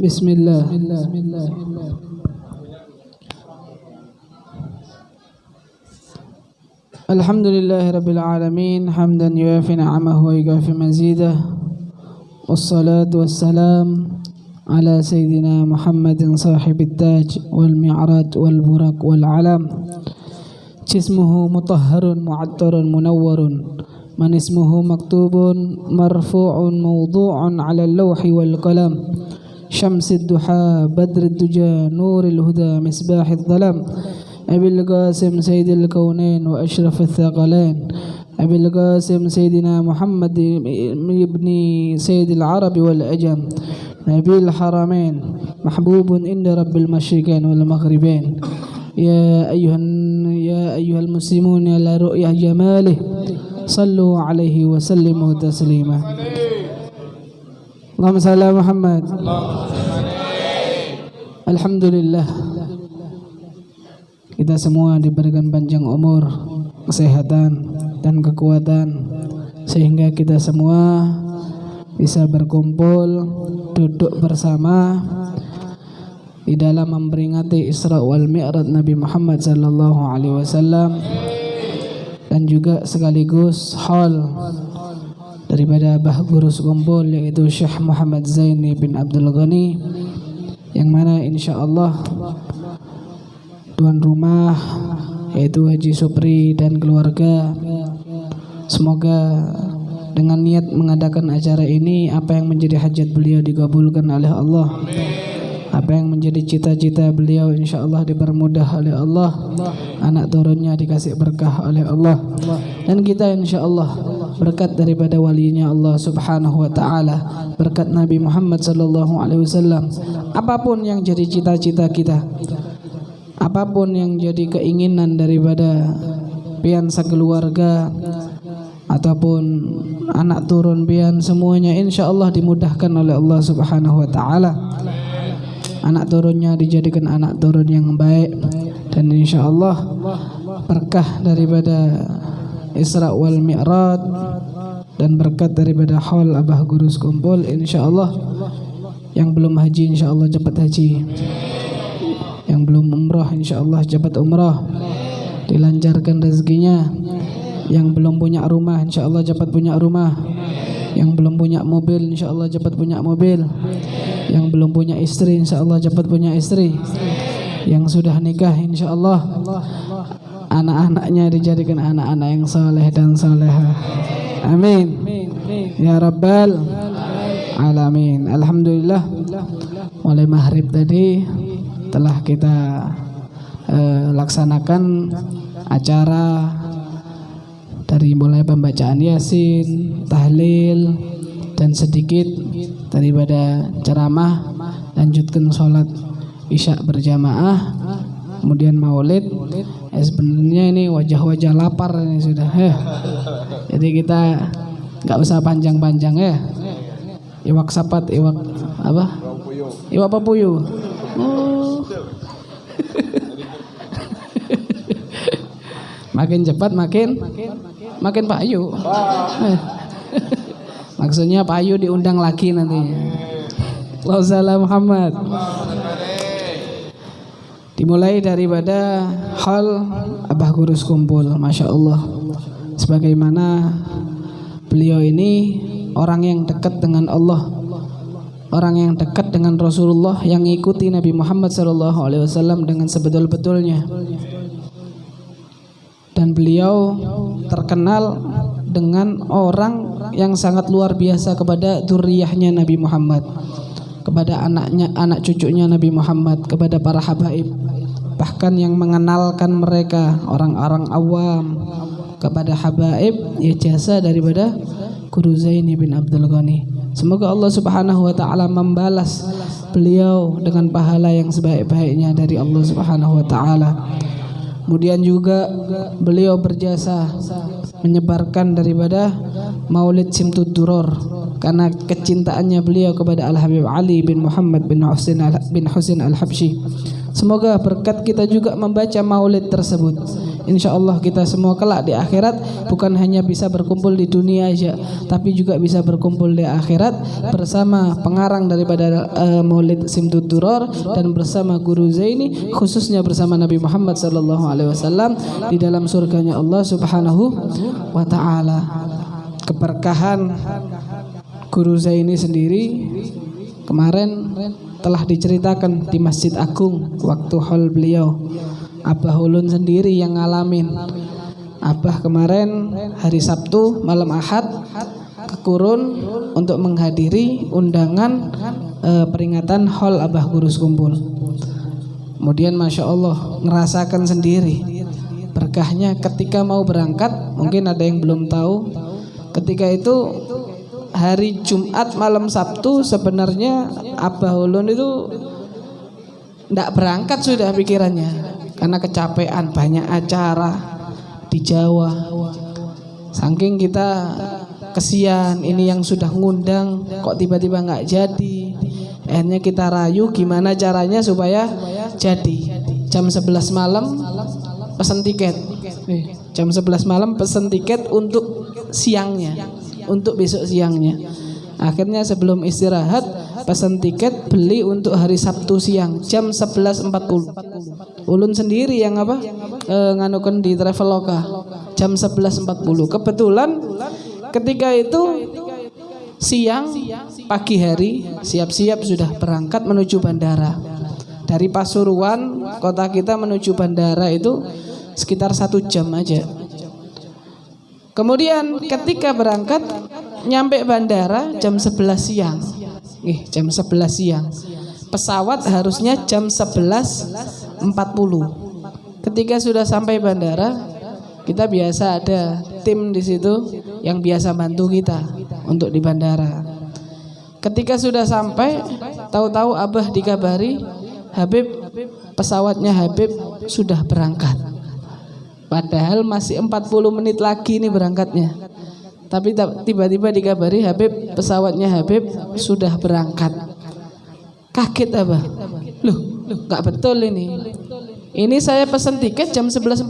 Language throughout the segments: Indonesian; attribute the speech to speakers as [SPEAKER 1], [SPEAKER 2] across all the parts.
[SPEAKER 1] Bismillah. Alhamdulillahi rabbil alamin, hamdan yuafi ni'amahu wa yukafi mazidah. Wassalatu wassalam ala sayyidina Muhammadin sahibit taj wal mi'raj wal burak wal alam. Jismuhu mutahharun mu'attarun munawwarun, man ismuhu maktubun marfu'un mawdu'un ala al-lawhi wal qalam. Syamsid duha badrid duja nuril huda misbahid dhalam. Abil Qasim Sayyidil Kaunain wa Ashrafil Thaqalain, Abil Qasim Sayyidina Muhammad ibni Sayyidil Arabi wal Ajam, Nabil Haramain mahbubun inda Rabbil Masyriqain wal Maghribain. Ya ayyuhal muslimun ala ru'yah jamalih, sallu alaihi wa sallimu taslima. Allahumma salli ala Muhammad. Alhamdulillah, kita semua diberikan panjang umur, kesehatan dan kekuatan sehingga kita semua bisa berkumpul, duduk bersama di dalam memperingati Isra wal Mi'raj Nabi Muhammad sallallahu alaihi wasallam, dan juga sekaligus haul daripada Abah Guru Sekumpul, yaitu Syekh Muhammad Zaini bin Abdul Ghani, yang mana insyaallah tuan rumah yaitu Haji Supri dan keluarga, semoga dengan niat mengadakan acara ini, apa yang menjadi hajat beliau dikabulkan oleh Allah. Apa yang menjadi cita-cita beliau insyaallah dipermudah oleh Allah, anak turunnya dikasih berkah oleh Allah, dan kita insyaallah berkat daripada walinya Allah subhanahu wa ta'ala, berkat Nabi Muhammad sallallahu alaihi wasallam. Apapun yang jadi cita-cita kita, apapun yang jadi keinginan daripada pian sekeluarga ataupun anak turun pian, semuanya insyaallah dimudahkan oleh Allah subhanahu wa ta'ala. Anak turunnya dijadikan anak turun yang baik, dan insyaallah berkah daripada Isra wal Mi'raj dan berkat daripada haul Abah Guru Sekumpul, insyaallah yang belum haji insyaallah cepat haji, yang belum umrah insyaallah cepat umrah, dilancarkan rezekinya. Yang belum punya rumah insyaallah cepat punya rumah, yang belum punya mobil insyaallah cepat punya mobil, yang belum punya istri insyaallah cepat punya istri, yang sudah nikah insyaallah anak-anaknya dijadikan anak-anak yang saleh dan salehah. Amin ya rabbal alamin. Alhamdulillah, mulai maghrib tadi telah kita laksanakan acara dari mulai pembacaan Yasin, tahlil, dan sedikit daripada ceramah, lanjutkan sholat isya berjamaah, kemudian maulid. Sebenarnya ini wajah-wajah lapar ini sudah. Jadi kita nggak usah panjang-panjang ya. Iwak sapat, iwak apa? Iwak papuyu. Oh. Makin cepat makin payu. Maksudnya payu diundang lagi nanti. Allahumma Muhammad. Dimulai daripada hal Abah Guru Sekumpul, masya Allah. Sebagaimana beliau ini orang yang dekat dengan Allah, orang yang dekat dengan Rasulullah, yang mengikuti Nabi Muhammad SAW dengan sebetul-betulnya. Dan beliau terkenal dengan orang yang sangat luar biasa kepada dzurriyyahnya Nabi Muhammad, kepada anaknya, anak cucunya Nabi Muhammad, kepada para habaib, bahkan yang mengenalkan mereka orang-orang awam kepada habaib, ya jasa daripada Guru Zaini bin Abdul Ghani. Semoga Allah subhanahu wa ta'ala membalas beliau dengan pahala yang sebaik-baiknya dari Allah subhanahu wa ta'ala. Kemudian juga beliau berjasa menyebarkan daripada Maulid Simtud Duror karena kecintaannya beliau kepada Al-Habib Ali bin Muhammad bin Husain Al-Habsyi. Semoga berkat kita juga membaca maulid tersebut insyaallah kita semua kelak di akhirat bukan hanya bisa berkumpul di dunia aja, tapi juga bisa berkumpul di akhirat bersama pengarang daripada Maulid Simtud Duror dan bersama Guru Zaini, khususnya bersama Nabi Muhammad sallallahu alaihi wasallam di dalam surganya Allah Subhanahu wa taala. Keberkahan Guru Zaini sendiri kemarin telah diceritakan di Masjid Agung waktu haul beliau. Abah Ulun sendiri yang ngalamin. Abah kemarin hari Sabtu malam Ahad ke Kurun untuk menghadiri undangan peringatan haul Abah Gurus Kumpul. Kemudian Masya Allah ngerasakan sendiri berkahnya ketika mau berangkat. Mungkin ada yang belum tahu, ketika itu hari Jumat malam Sabtu sebenarnya Abah Ulun itu tidak berangkat sudah pikirannya karena kecapean, banyak acara di Jawa. Saking kita kesian, ini yang sudah ngundang kok tiba-tiba nggak jadi. Akhirnya kita rayu gimana caranya supaya jadi. Jam 11 malam pesan tiket. Jam 11 malam pesan tiket untuk siangnya, untuk besok siangnya. Akhirnya sebelum istirahat pesan tiket beli untuk hari Sabtu siang jam 11.40. Ulun sendiri yang nganukan di Traveloka jam 11.40. Kebetulan ketika itu siang, pagi hari siap-siap sudah berangkat menuju bandara. Dari Pasuruan kota kita menuju bandara itu sekitar 1 jam aja. Kemudian ketika berangkat nyampe bandara jam 11 siang. Jam 11 siang. Pesawat harusnya jam 11.40. Ketika sudah sampai bandara, kita biasa ada tim di situ yang biasa bantu kita untuk di bandara. Ketika sudah sampai, tahu-tahu Abah dikabari, Habib, pesawatnya Habib sudah berangkat. Padahal masih 40 menit lagi nih berangkatnya. Tapi tiba-tiba dikabari Habib, pesawatnya Habib sudah berangkat. Kaget Abah. Loh, gak betul ini. Ini saya pesan tiket jam 11.40.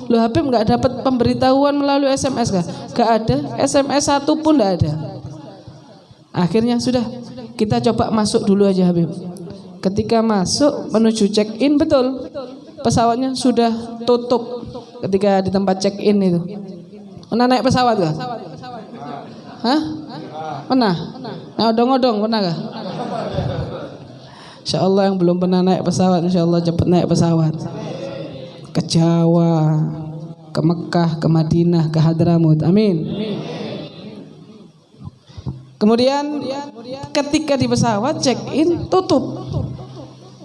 [SPEAKER 1] Loh, Habib gak dapat pemberitahuan melalui SMS kah? Gak ada, SMS satu pun gak ada. Akhirnya sudah, kita coba masuk dulu aja Habib. Ketika masuk menuju check-in, betul pesawatnya sudah tutup ketika di tempat check-in itu. Pernah naik pesawat gak? Hah? Pernah? Nah, odong-odong pernah gak? Insya Allah yang belum pernah naik pesawat, insya Allah cepat naik pesawat. Ke Jawa, ke Mekah, ke Madinah, ke Hadramut. Amin. Kemudian ketika di pesawat check-in tutup.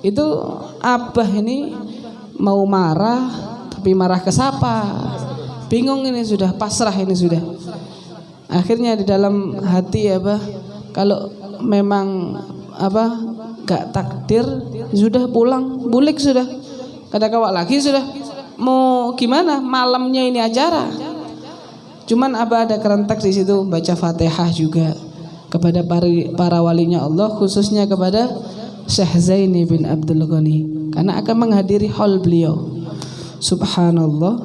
[SPEAKER 1] Itu Abah ini mau marah, tapi marah ke siapa? Bingung ini sudah, pasrah ini sudah. Akhirnya di dalam hati Abah, kalau memang gak takdir, sudah pulang, bulik sudah. Kada kawak lagi sudah. Mau gimana? Malamnya ini acara. Cuman Abah ada kerentak di situ baca Fatihah juga kepada para walinya Allah, khususnya kepada Syekh Zaini bin Abdul Ghani, karena akan menghadiri haul beliau. Subhanallah,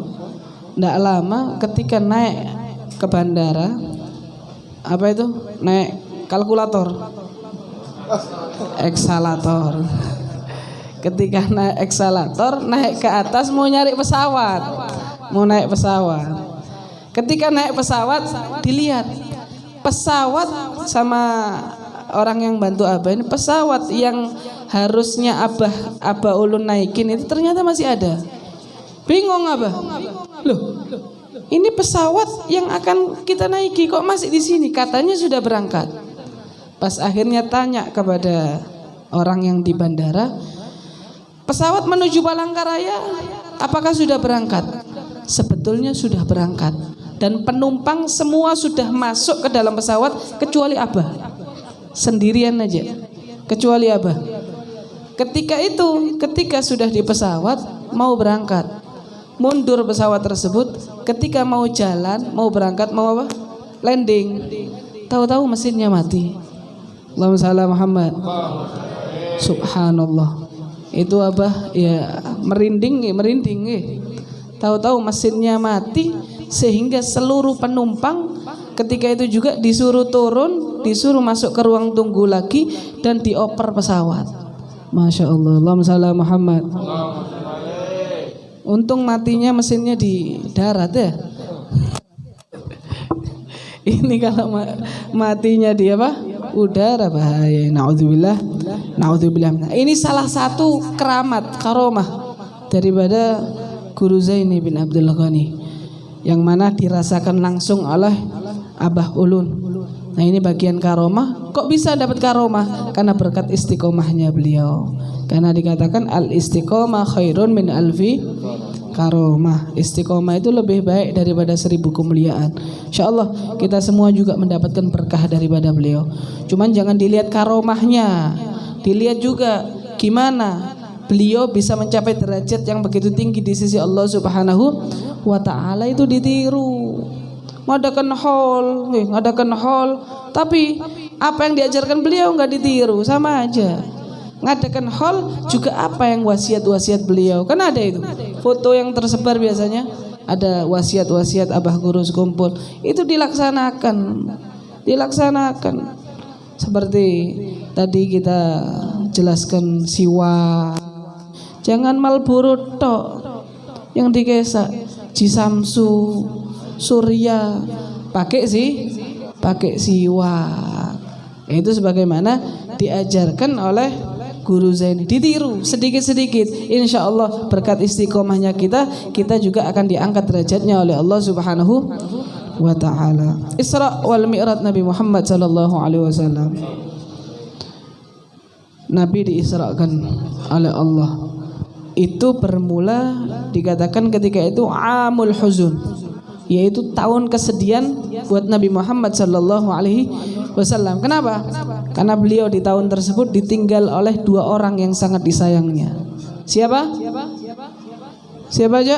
[SPEAKER 1] tidak lama ketika naik ke bandara, naik kalkulator, eksalator. Ketika naik eksalator, naik ke atas mau nyari pesawat, mau naik pesawat. Ketika naik pesawat, dilihat pesawat sama orang yang bantu Abah ini, pesawat yang harusnya Abah Ulun naikin itu ternyata masih ada. Bingung Abah. Loh, ini pesawat yang akan kita naiki kok masih di sini? Katanya sudah berangkat. Pas akhirnya tanya kepada orang yang di bandara, pesawat menuju Palangkaraya apakah sudah berangkat? Sebetulnya sudah berangkat dan penumpang semua sudah masuk ke dalam pesawat kecuali Abah. Sendirian aja, kecuali Abah. Ketika sudah di pesawat mau berangkat, mundur pesawat tersebut. Ketika mau jalan, mau berangkat, mau landing, tahu-tahu mesinnya mati. Allahumma shalli Muhammad. Subhanallah. Itu Abah ya merinding. tahu-tahu mesinnya mati sehingga seluruh penumpang ketika itu juga disuruh turun, disuruh masuk ke ruang tunggu lagi dan dioper pesawat. Masya Allah, Allahumma shalli ala Muhammad. Untung matinya mesinnya di darat ya. Ini kalau matinya di apa? Udara, bahaya. Naudzubillah. Naudzubillah. Ini salah satu keramat, karomah daripada Guru Zaini bin Abdul Ghani yang mana dirasakan langsung oleh Abah Ulun. Nah, ini bagian karomah. Kok bisa dapat karomah? Karena berkat istiqomahnya beliau. Karena dikatakan al istiqomah khairun min alfi karomah. Istiqomah itu lebih baik daripada 1000 kemuliaan. Insyaallah kita semua juga mendapatkan berkah daripada beliau. Cuman jangan dilihat karomahnya, dilihat juga gimana beliau bisa mencapai derajat yang begitu tinggi di sisi Allah Subhanahu wa taala. Itu ditiru. Ngadakan haul, tapi apa yang diajarkan beliau enggak ditiru, sama aja. Ngadakan haul juga apa yang wasiat-wasiat beliau. Kan ada itu foto yang tersebar biasanya, ada wasiat-wasiat Abah Guru sekumpul. Itu dilaksanakan. Seperti tadi kita jelaskan siwa. Jangan Marlboro tok yang dikesak, Jisamsu, Surya, pakai siwak. Itu sebagaimana diajarkan oleh Guru Zaini, ditiru sedikit-sedikit. Insya Allah berkat istiqomahnya kita juga akan diangkat derajatnya oleh Allah Subhanahu wa taala. Isra wal Mi'raj Nabi Muhammad sallallahu alaihi wasallam. Nabi diisrakan oleh Allah. Itu bermula dikatakan ketika itu amul huzun, yaitu tahun kesedihan buat Nabi Muhammad sallallahu alaihi wasallam. Kenapa? Karena beliau di tahun tersebut ditinggal oleh 2 orang yang sangat disayangnya. Siapa aja?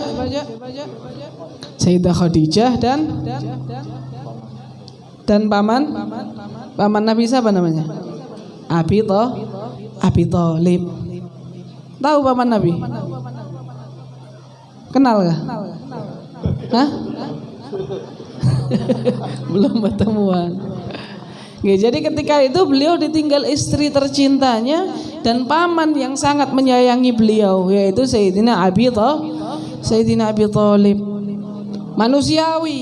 [SPEAKER 1] Sayyidah Khadijah dan paman Nabi siapa namanya? Abi Thalib. Tahu paman Nabi? Kenal gak? Hah? Belum bertemuan. Jadi ketika itu beliau ditinggal istri tercintanya dan paman yang sangat menyayangi beliau, yaitu Sayyidina Abi Thalib. Manusiawi,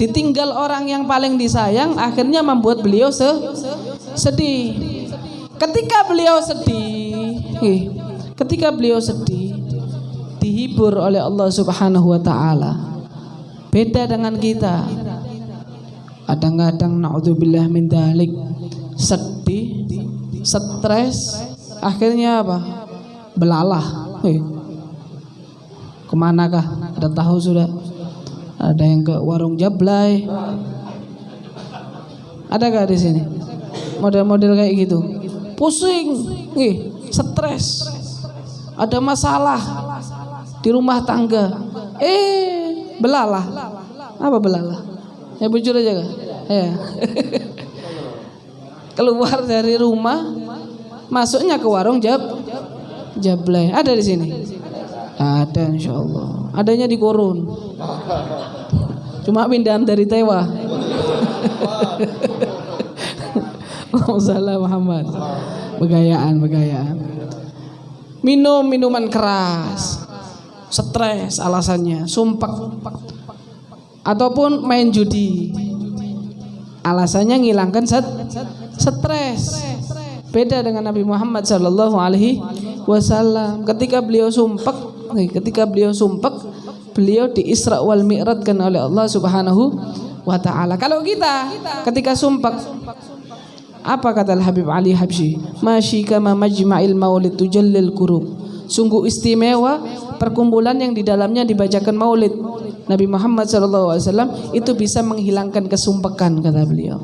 [SPEAKER 1] ditinggal orang yang paling disayang akhirnya membuat beliau sedih. Ketika beliau sedih, dihibur oleh Allah Subhanahu wa taala. Beda dengan kita. Kadang-kadang naudzubillah min dzalik, sedih, stres, akhirnya apa? Belalah. Kemanakah? Ada tahu sudah? Ada yang ke warung Jablay. Ada gak di sini? Model-model kayak gitu. Pusing, stres, ada masalah di rumah tangga. Belalah. Apa belalah? Ya bujur aja gak? Ya. Keluar dari rumah, masuknya ke warung Jablay. Ada di sini? Ada, insyaallah. Adanya di Korun. Cuma pindahan dari Tewa. Allahumma Muhammad. Begayaan. Minum minuman keras, stres alasannya, sumpek, ataupun main judi, alasannya ngilangkan stres. Beda dengan Nabi Muhammad sallallahu alaihi wasallam. Ketika beliau sumpek, beliau di Isra wal Mi'rajkan oleh Allah Subhanahu wa taala. Kalau kita ketika sumpek, apa kata Habib Ali Habsyi? Masyi kama majma'il maulid tujallil kurub. Sungguh istimewa perkumpulan yang di dalamnya dibacakan maulid Nabi Muhammad sallallahu alaihi wasallam, itu bisa menghilangkan kesumpekan, kata beliau.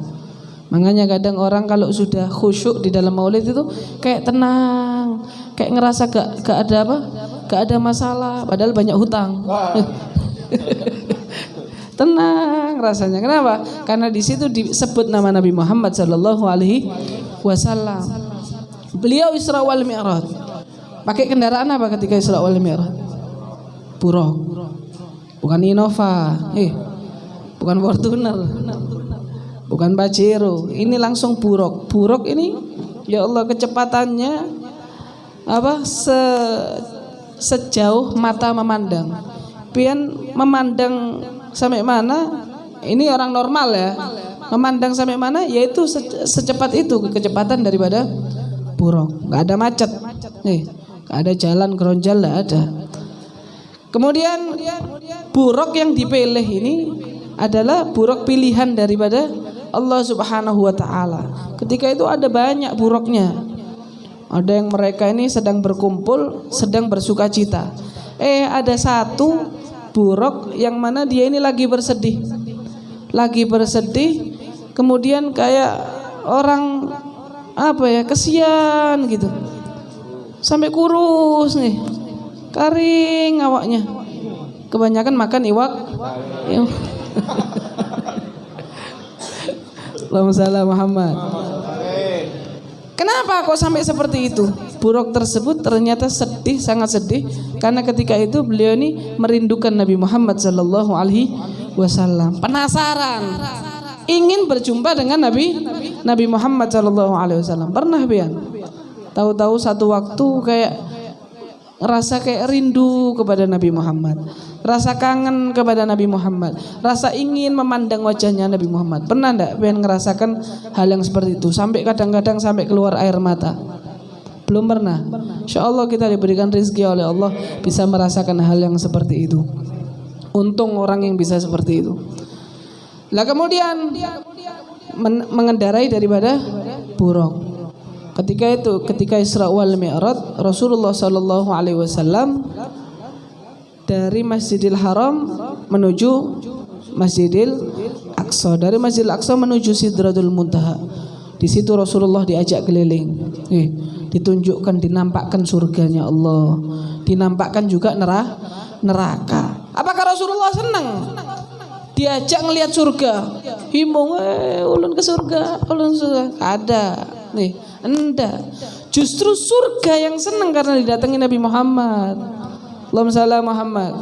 [SPEAKER 1] Makanya kadang orang kalau sudah khusyuk di dalam maulid itu kayak tenang, kayak ngerasa gak ada masalah, padahal banyak hutang. Tenang rasanya. Kenapa? Karena di situ disebut nama Nabi Muhammad sallallahu alaihi wasallam. Beliau Isra wal Mi'raj. Pakai kendaraan apa ketika Isra wal Mi'raj? Buruk. bukan Innova, bukan Fortuner, bukan Pajero. Ini langsung buruk. Buruk ini, ya Allah, kecepatannya sejauh mata memandang. Pian memandang sampai mana? Ini orang normal ya. Memandang sampai mana? Yaitu secepat itu kecepatan daripada buruk. Nggak ada macet, nggak ada jalan geronjal, nggak ada. Kemudian buruk yang dipilih ini adalah buruk pilihan daripada Allah Subhanahu wa taala. Ketika itu ada banyak buruknya. Ada yang mereka ini sedang berkumpul, sedang bersuka cita. Ada satu buruk yang mana dia ini lagi bersedih. Kemudian kayak orang kesian gitu. Sampai kurus nih. Kering awaknya. Kebanyakan makan iwak. Allahumma shalli Muhammad. Kenapa kok sampai seperti itu? Buruk tersebut ternyata sedih, sangat sedih, karena ketika itu beliau ini merindukan Nabi Muhammad sallallahu alaihi wasallam. Penasaran, ingin berjumpa dengan Nabi Muhammad sallallahu alaihi wasallam. Pernah pian? Tahu-tahu satu waktu kayak rasa kayak rindu kepada Nabi Muhammad, rasa kangen kepada Nabi Muhammad, rasa ingin memandang wajahnya Nabi Muhammad. Pernah enggak pengen ngerasakan hal yang seperti itu? Sampai kadang-kadang sampai keluar air mata. Belum pernah. Insyaallah kita diberikan rezeki oleh Allah bisa merasakan hal yang seperti itu. Untung orang yang bisa seperti itu. Lah kemudian mengendarai daripada buruk. Ketika Isra wal Mi'raj, Rasulullah sallallahu alaihi wasallam dari Masjidil Haram menuju Masjidil Aqsa, dari Masjidil Aqsa menuju Sidratul Muntaha. Di situ Rasulullah diajak keliling, ditunjukkan, dinampakkan surganya Allah, dinampakkan juga neraka. Apakah Rasulullah senang diajak ngelihat surga? Himbung, ulun ke surga, ulun surga. Ada, enggak. Justru surga yang senang karena didatangi Nabi Muhammad. Allahumma shalli Muhammad.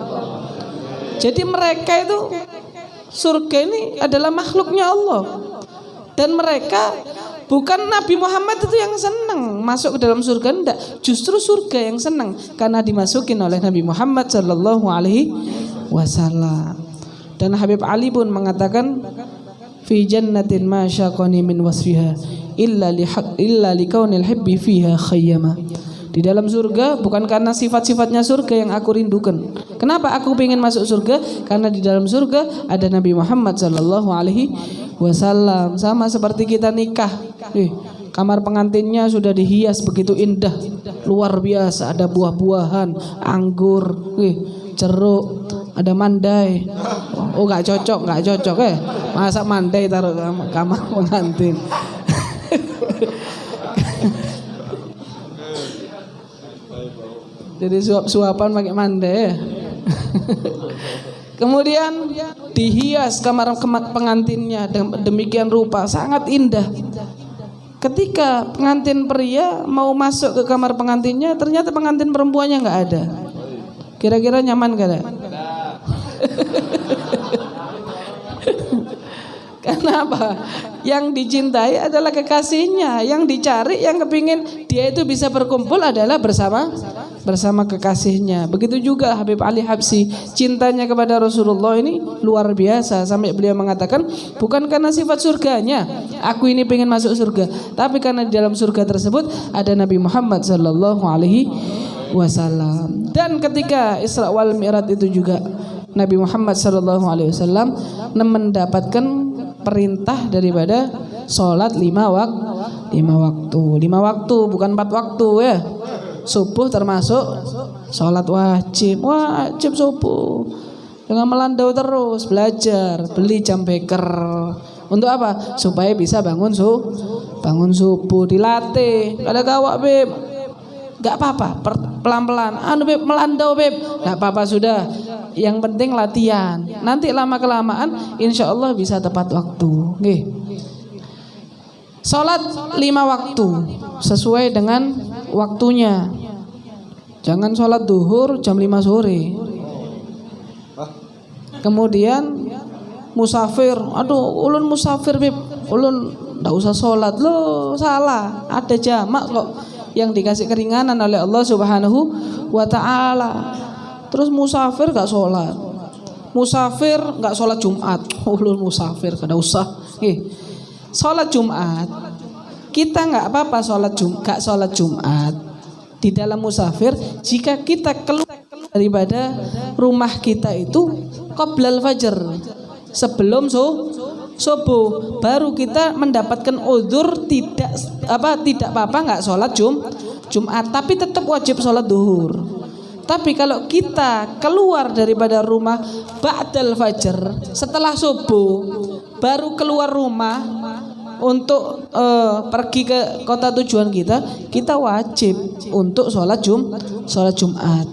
[SPEAKER 1] Jadi mereka itu surga ini adalah makhluknya Allah. Dan mereka bukan Nabi Muhammad itu yang senang masuk ke dalam surga, enggak. Justru surga yang senang karena dimasukin oleh Nabi Muhammad sallallahu alaihi wasallam. Dan Habib Ali pun mengatakan fi jannatin ma syaqani min wasfiha illa likaunil hibbi fiha khayyama. Di dalam surga bukan karena sifat-sifatnya surga yang aku rindukan. Kenapa aku ingin masuk surga? Karena di dalam surga ada Nabi Muhammad sallallahu alaihi wasallam. Sama seperti kita nikah. Kamar pengantinnya sudah dihias begitu indah, luar biasa. Ada buah-buahan, anggur, jeruk, ada mandai. Oh nggak cocok masa mandai taruh kamar pengantin. Jadi suap-suapan pakai mandai. Kemudian dihias kamar pengantinnya demikian rupa, sangat indah. Ketika pengantin pria mau masuk ke kamar pengantinnya, ternyata pengantin perempuannya nggak ada. Kira-kira nyaman gak? Kenapa? Yang dicintai adalah kekasihnya, yang dicari, yang kepingin dia itu bisa berkumpul adalah bersama kekasihnya. Begitu juga Habib Ali Habsyi, cintanya kepada Rasulullah ini luar biasa sampai beliau mengatakan bukan karena sifat surganya aku ini pengen masuk surga, tapi karena di dalam surga tersebut ada Nabi Muhammad sallallahu alaihi wasallam. Dan ketika Isra wal Mi'raj itu juga Nabi Muhammad sallallahu alaihi wasallam mendapatkan perintah daripada sholat 5 waktu, bukan 4 waktu ya. Subuh termasuk sholat wajib subuh. Jangan melandau terus, belajar, beli jam beker. Untuk apa? Supaya bisa bangun subuh, dilatih. Ada kawak beb, gak apa-apa, pelan-pelan. Beb, melandau beb, gak apa-apa sudah. Yang penting latihan. Nanti lama-kelamaan insya Allah bisa tepat waktu. Nggih. Salat 5 waktu sesuai dengan waktunya. Jangan sholat duhur jam 5 sore. Kemudian musafir, aduh ulun musafir bib, ulun ndak usah sholat. Lo salah, ada jamak kok yang dikasih keringanan oleh Allah Subhanahu wa ta'ala. Terus musafir gak sholat, musafir gak sholat Jumat, ulun musafir kada usah. Sholat Jumat kita gak apa-apa, gak sholat Jumat di dalam musafir jika kita keluar daripada rumah kita itu qoblal fajr, sebelum subuh, baru kita mendapatkan udzur tidak apa-apa nggak sholat Jumat, tapi tetap wajib sholat duhur. Tapi kalau kita keluar daripada rumah ba'dal fajr, setelah subuh, baru keluar rumah untuk pergi ke kota tujuan kita wajib untuk sholat Jumat.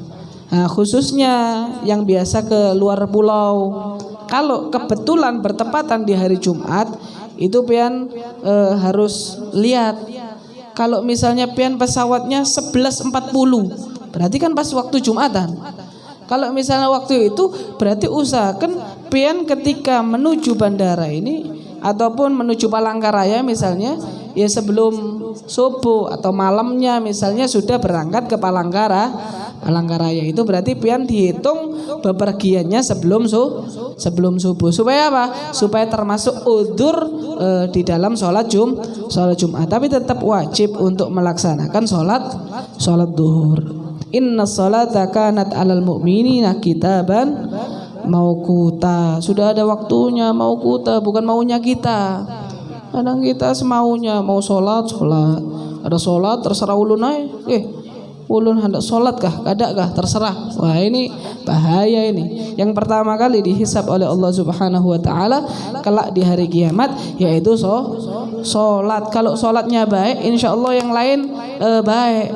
[SPEAKER 1] Nah, khususnya yang biasa ke luar pulau, kalau kebetulan bertepatan di hari Jumat, itu pian harus lihat. Kalau misalnya pian pesawatnya 11.40, berarti kan pas waktu Jumatan. Kalau misalnya waktu itu, berarti usahakan pian ketika menuju bandara ini ataupun menuju Palangkaraya misalnya, ya sebelum subuh atau malamnya misalnya sudah berangkat ke Palangkaraya, itu berarti pian dihitung bepergiannya sebelum subuh. Supaya apa? Supaya termasuk udzur di dalam sholat Jumat. Tapi tetap wajib untuk melaksanakan sholat duhur. Inna sholata kanat alal mu'minina kitaban mauquta. Sudah ada waktunya, mauquta, bukan maunya kita. Kadang kita semaunya, mau sholat. Ada sholat terserah ulun aja. Ulun hendak sholat kah? Kada kah? Terserah. Wah, ini bahaya ini. Yang pertama kali dihisab oleh Allah Subhanahu wa ta'ala kelak di hari kiamat, yaitu sholat. Kalau sholatnya baik, insya Allah yang lain baik.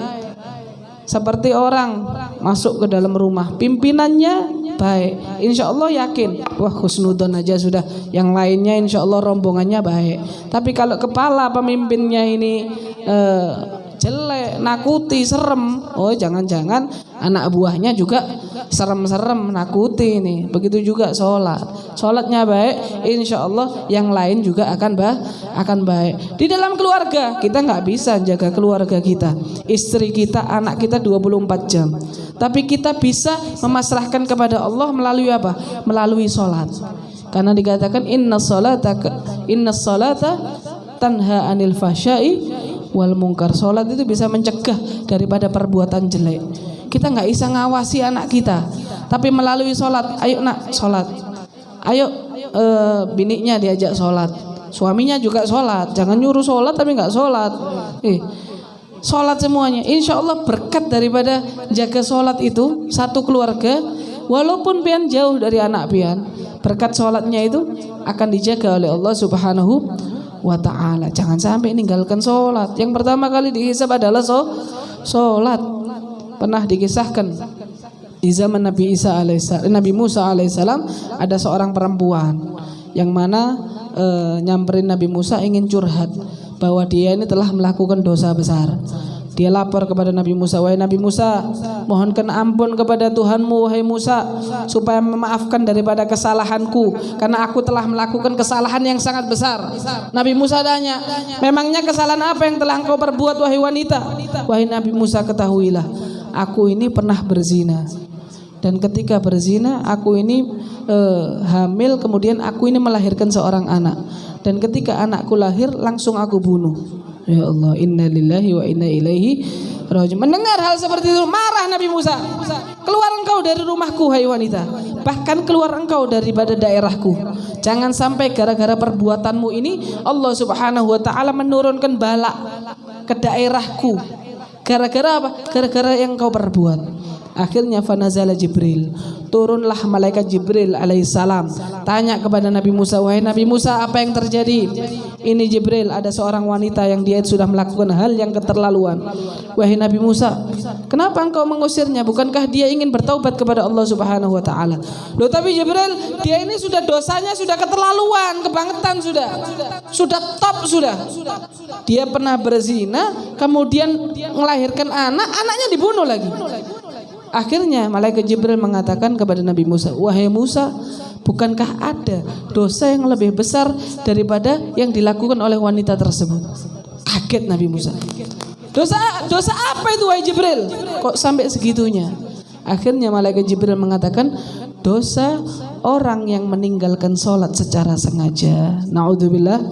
[SPEAKER 1] Seperti orang masuk ke dalam rumah, pimpinannya baik, insya Allah yakin, wah husnudon aja sudah, yang lainnya insya Allah rombongannya baik. Tapi kalau kepala pemimpinnya ini jelek, nakuti, serem, oh jangan-jangan anak buahnya juga serem-serem, nakuti ini. Begitu juga sholatnya baik, insya Allah yang lain juga akan baik. Di dalam keluarga kita nggak bisa jaga keluarga kita, istri kita, anak kita 24 jam. Tapi kita bisa memasrahkan kepada Allah melalui apa? Melalui sholat. Karena dikatakan inna salata tanha anil fahsya'i wal munkar. Sholat itu bisa mencegah daripada perbuatan jelek. Kita nggak bisa ngawasi anak kita, tapi melalui sholat. Ayo nak sholat, ayo biniknya diajak sholat, suaminya juga sholat. Jangan nyuruh sholat tapi nggak sholat. Sholat semuanya, insya Allah berkat daripada jaga sholat itu satu keluarga, walaupun pian jauh dari anak pian, berkat sholatnya itu akan dijaga oleh Allah Subhanahu wa ta'ala. Jangan sampai meninggalkan sholat. Yang pertama kali dihisab adalah sholat. Pernah dikisahkan di zaman Nabi Musa alaihissalam, ada seorang perempuan yang mana nyamperin Nabi Musa ingin curhat bahwa dia ini telah melakukan dosa besar. Dia lapor kepada Nabi Musa, wahai Nabi Musa, mohonkan ampun kepada Tuhanmu wahai Musa, supaya memaafkan daripada kesalahanku, karena aku telah melakukan kesalahan yang sangat besar. Nabi Musa tanya, memangnya kesalahan apa yang telah engkau perbuat wahai wanita? Wahai Nabi Musa, ketahuilah, aku ini pernah berzina. Dan ketika berzina, aku ini hamil, kemudian aku ini melahirkan seorang anak. Dan ketika anakku lahir, langsung aku bunuh. Ya Allah, inna lillahi wa inna ilaihi raji'un. Mendengar hal seperti itu, marah Nabi Musa. Keluar engkau dari rumahku, hai wanita. Bahkan keluar engkau daripada daerahku. Jangan sampai gara-gara perbuatanmu ini Allah Subhanahu wa ta'ala menurunkan bala ke daerahku. Gara-gara apa? Gara-gara yang kau perbuat. Akhirnya fanazala Jibril, turunlah malaikat Jibril alaihissalam, tanya kepada Nabi Musa, wahai Nabi Musa, apa yang terjadi? Ini Jibril, ada seorang wanita yang dia sudah melakukan hal yang keterlaluan. Wahai Nabi Musa, kenapa engkau mengusirnya? Bukankah dia ingin bertaubat kepada Allah Subhanahu wa ta'ala? Loh, tapi Jibril, dia ini sudah dosanya sudah keterlaluan, kebangetan sudah top sudah. Dia pernah berzina, kemudian melahirkan anak, anaknya dibunuh lagi. Akhirnya malaikat Jibril mengatakan kepada Nabi Musa, wahai Musa, bukankah ada dosa yang lebih besar daripada yang dilakukan oleh wanita tersebut? Kaget Nabi Musa. Dosa apa itu wahai Jibril? Kok sampai segitunya? Akhirnya malaikat Jibril mengatakan, dosa orang yang meninggalkan sholat secara sengaja. Na'udzubillah.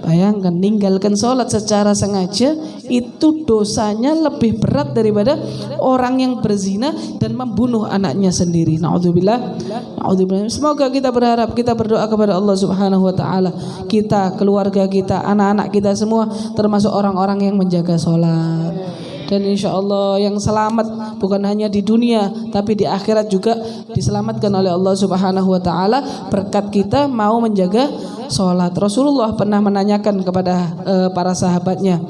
[SPEAKER 1] Bayangkan, meninggalkan sholat secara sengaja itu dosanya lebih berat daripada orang yang berzina dan membunuh anaknya sendiri. Na'udzubillah. Na'udzubillah. Semoga kita berharap, kita berdoa kepada Allah Subhanahu wa taala, kita, keluarga kita, anak-anak kita semua termasuk orang-orang yang menjaga sholat. Dan insya Allah yang selamat bukan hanya di dunia tapi di akhirat juga diselamatkan oleh Allah Subhanahu wa taala berkat kita mau menjaga sholat. Rasulullah pernah menanyakan kepada para sahabatnya,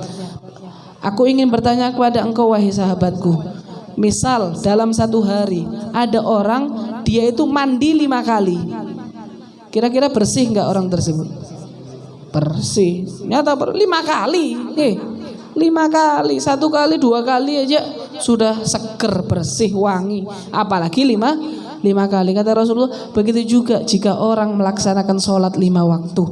[SPEAKER 1] aku ingin bertanya kepada engkau wahai sahabatku, misal dalam satu hari ada orang dia itu mandi 5 kali, kira-kira bersih enggak orang tersebut? Bersih. Nyata 5 kali. 5 kali, 1 kali, 2 kali aja sudah seger, bersih, wangi. Apalagi 5 kali. Kata Rasulullah, begitu juga jika orang melaksanakan sholat 5 waktu.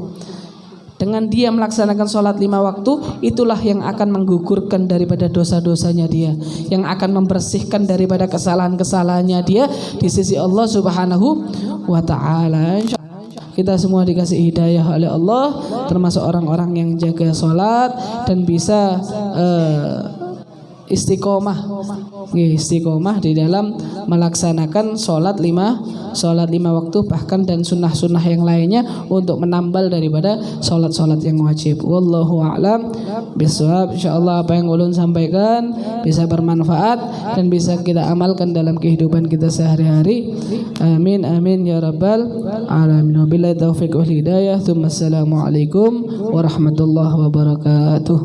[SPEAKER 1] Dengan dia melaksanakan sholat 5 waktu, itulah yang akan menggugurkan daripada dosa-dosanya dia, yang akan membersihkan daripada kesalahan-kesalahannya dia di sisi Allah Subhanahu wa ta'ala. Kita semua dikasih hidayah oleh Allah, termasuk orang-orang yang jaga sholat dan bisa istiqomah di dalam melaksanakan sholat 5 waktu bahkan dan sunnah-sunnah yang lainnya untuk menambal daripada sholat-sholat yang wajib. Wallahu a'lam bishawab. Insyaallah apa yang ulun sampaikan bisa bermanfaat dan bisa kita amalkan dalam kehidupan kita sehari-hari. Amin amin ya rabbal alamin. Wabillahi taufiq wal hidayah. Assalamualaikum warahmatullahi wabarakatuh.